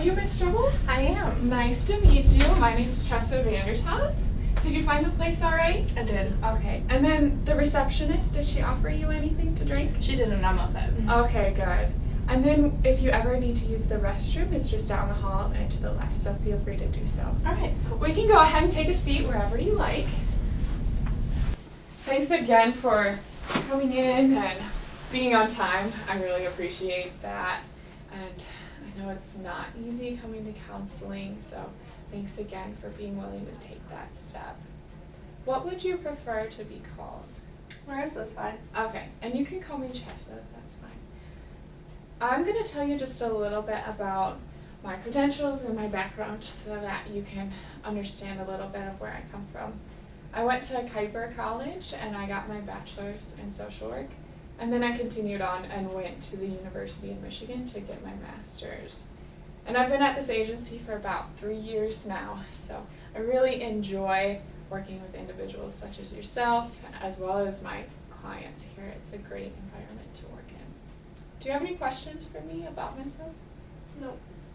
you Miss Strobel? I am. Nice to meet you. My name's Chesa SW. Did you find the place all right? I did. Okay. And then the receptionist, did she offer you anything to drink? She did, and I'm all set. Okay, good. And then if you ever need to use the restroom, it's just down the hall and to the left, so feel free to do so. All right, cool. We can go ahead and take a seat wherever you like. Thanks again for coming in and being on time. I really appreciate that. And I know it's not easy coming to counseling, so thanks again for being willing to take that step. What would you prefer to be called? Where is this fine? Okay, and you can call me Chesa, that's fine. I'm going to tell you just a little bit about my credentials and my background so that you can understand a little bit of where I come from. I went to Kuiper College and I got my bachelor's in social work, and then I continued on and went to the University of Michigan to get my master's. And I've been at this agency for about 3 years now, so I really enjoy working with individuals such as yourself, as well as my clients here. It's a great environment to work in. Do you have any questions for me about myself? No.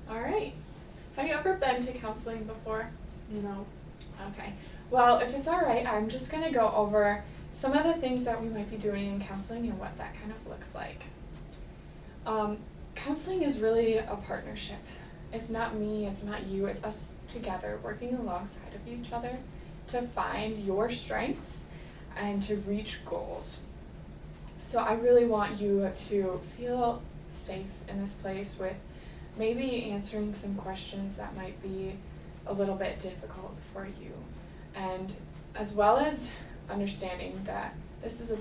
All right. Have you ever been to counseling before? No. Okay. Well, if it's all right, I'm just going to go over some of the things that we might be doing in counseling and what that kind of looks like. Counseling is really a partnership. It's not me, it's not you, it's us together working alongside of each other to find your strengths and to reach goals. So I really want you to feel safe in this place with maybe answering some questions that might be a little bit difficult for you, and as well as understanding that this is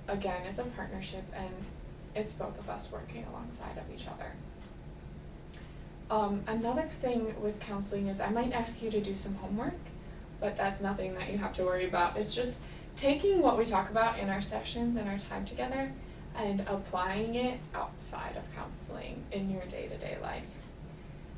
it's a partnership and it's both of us working alongside of each other. Another thing with counseling is I might ask you to do some homework, but that's nothing that you have to worry about. It's just taking what we talk about in our sessions and our time together and applying it outside of counseling in your day-to-day life.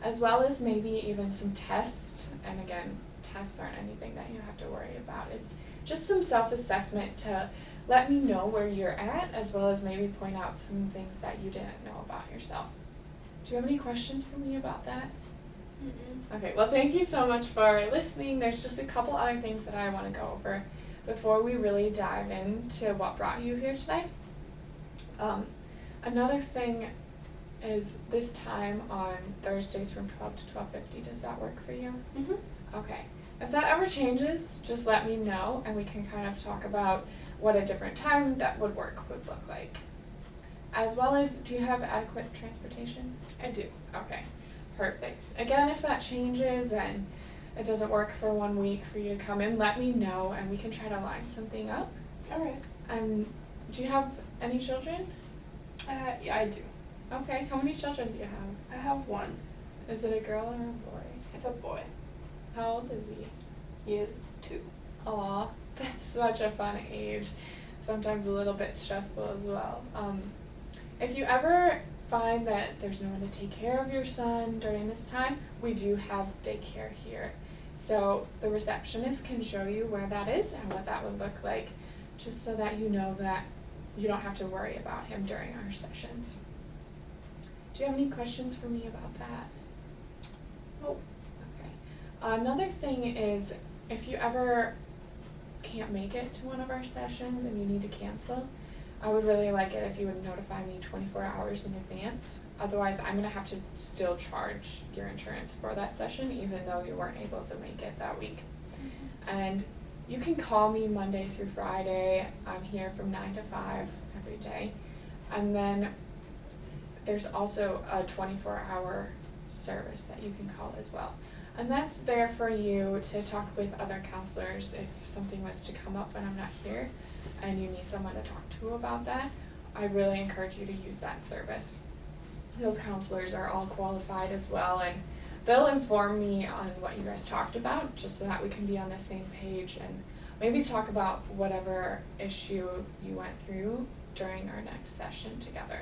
As well as maybe even some tests, and again, tests aren't anything that you have to worry about. It's just some self-assessment to let me know where you're at, as well as maybe point out some things that you didn't know about yourself. Do you have any questions for me about that? Mm-mm. Okay, well thank you so much for listening. There's just a couple other things that I want to go over before we really dive into what brought you here today. Another thing is this time on Thursdays from 12 to 12:50. Does that work for you? Mm-hmm. Okay. If that ever changes, just let me know and we can kind of talk about what a different time that would look like. As well as, do you have adequate transportation? I do. Okay, perfect. Again, if that changes and it doesn't work for 1 week for you to come in, let me know and we can try to line something up. All right. Do you have any children? Yeah, I do. Okay, how many children do you have? I have one. Is it a girl or a boy? It's a boy. How old is he? He is 2. Aw, that's such a fun age. Sometimes a little bit stressful as well. If you ever find that there's no one to take care of your son during this time, we do have daycare here. So the receptionist can show you where that is and what that would look like, just so that you know that you don't have to worry about him during our sessions. Do you have any questions for me about that? Nope. Okay. Another thing is, if you ever can't make it to one of our sessions and you need to cancel, I would really like it if you would notify me 24 hours in advance. Otherwise, I'm going to have to still charge your insurance for that session, even though you weren't able to make it that week. Mm-hmm. And you can call me Monday through Friday. I'm here from 9 to 5 every day. And then there's also a 24-hour service that you can call as well. And that's there for you to talk with other counselors if something was to come up when I'm not here and you need someone to talk to about that. I really encourage you to use that service. Those counselors are all qualified as well, and they'll inform me on what you guys talked about just so that we can be on the same page and maybe talk about whatever issue you went through during our next session together.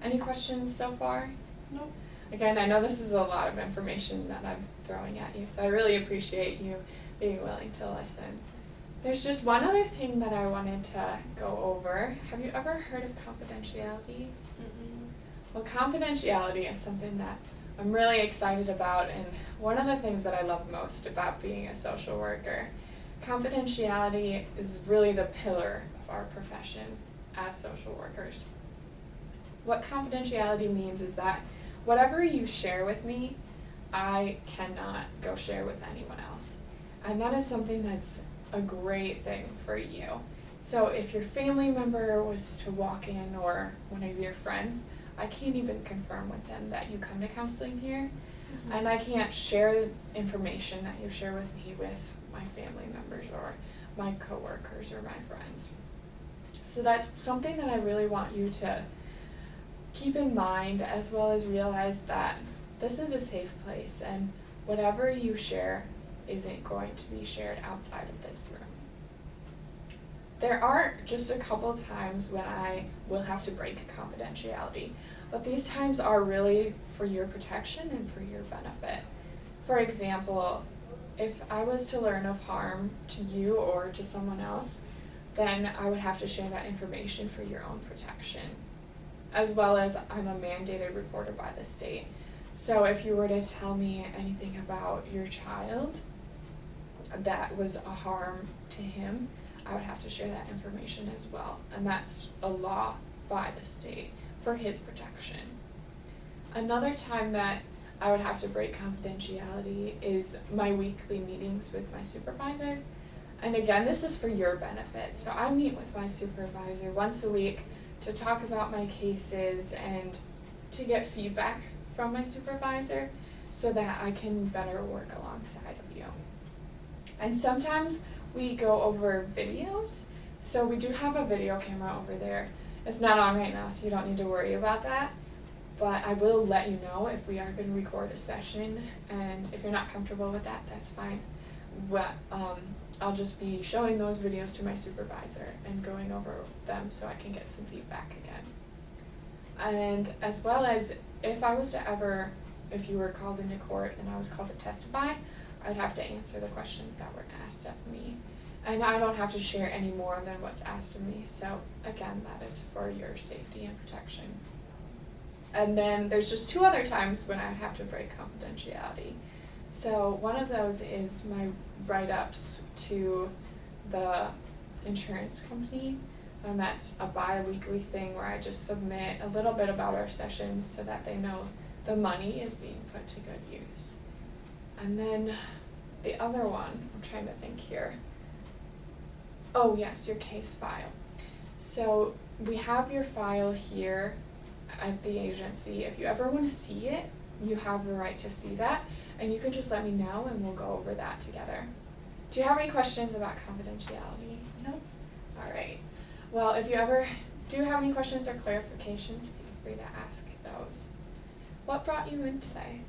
Any questions so far? Nope. Again, I know this is a lot of information that I'm throwing at you, so I really appreciate you being willing to listen. There's just one other thing that I wanted to go over. Have you ever heard of confidentiality? Mm-mm. Well, confidentiality is something that I'm really excited about, and one of the things that I love most about being a social worker. Confidentiality is really the pillar of our profession as social workers. What confidentiality means is that whatever you share with me, I cannot go share with anyone else. And that is something that's a great thing for you. So if your family member was to walk in, or one of your friends, I can't even confirm with them that you come to counseling here. Mm-hmm. And I can't share information that you share with me with my family members or my coworkers or my friends. So that's something that I really want you to keep in mind, as well as realize that this is a safe place, and whatever you share isn't going to be shared outside of this room. There are just a couple times when I will have to break confidentiality, but these times are really for your protection and for your benefit. For example, if I was to learn of harm to you or to someone else, then I would have to share that information for your own protection, as well as I'm a mandated reporter by the state. So if you were to tell me anything about your child that was a harm to him, I would have to share that information as well. And that's a law by the state for his protection. Another time that I would have to break confidentiality is my weekly meetings with my supervisor. And again, this is for your benefit. So I meet with my supervisor once a week to talk about my cases and to get feedback from my supervisor so that I can better work alongside of you. And sometimes we go over videos. So we do have a video camera over there. It's not on right now, so you don't need to worry about that. But I will let you know if we are going to record a session, and if you're not comfortable with that, that's fine. But I'll just be showing those videos to my supervisor and going over them so I can get some feedback again. And as well as if you were called into court and I was called to testify, I'd have to answer the questions that were asked of me. And I don't have to share any more than what's asked of me. So again, that is for your safety and protection. And then there's just 2 other times when I have to break confidentiality. So one of those is my write-ups to the insurance company. And that's a bi-weekly thing where I just submit a little bit about our sessions so that they know the money is being put to good use. And then the other one, I'm trying to think here. Oh yes, your case file. So we have your file here at the agency. If you ever want to see it, you have the right to see that, and you can just let me know and we'll go over that together. Do you have any questions about confidentiality? No. All right. Well, if you ever do have any questions or clarifications, feel free to ask those. What brought you in today?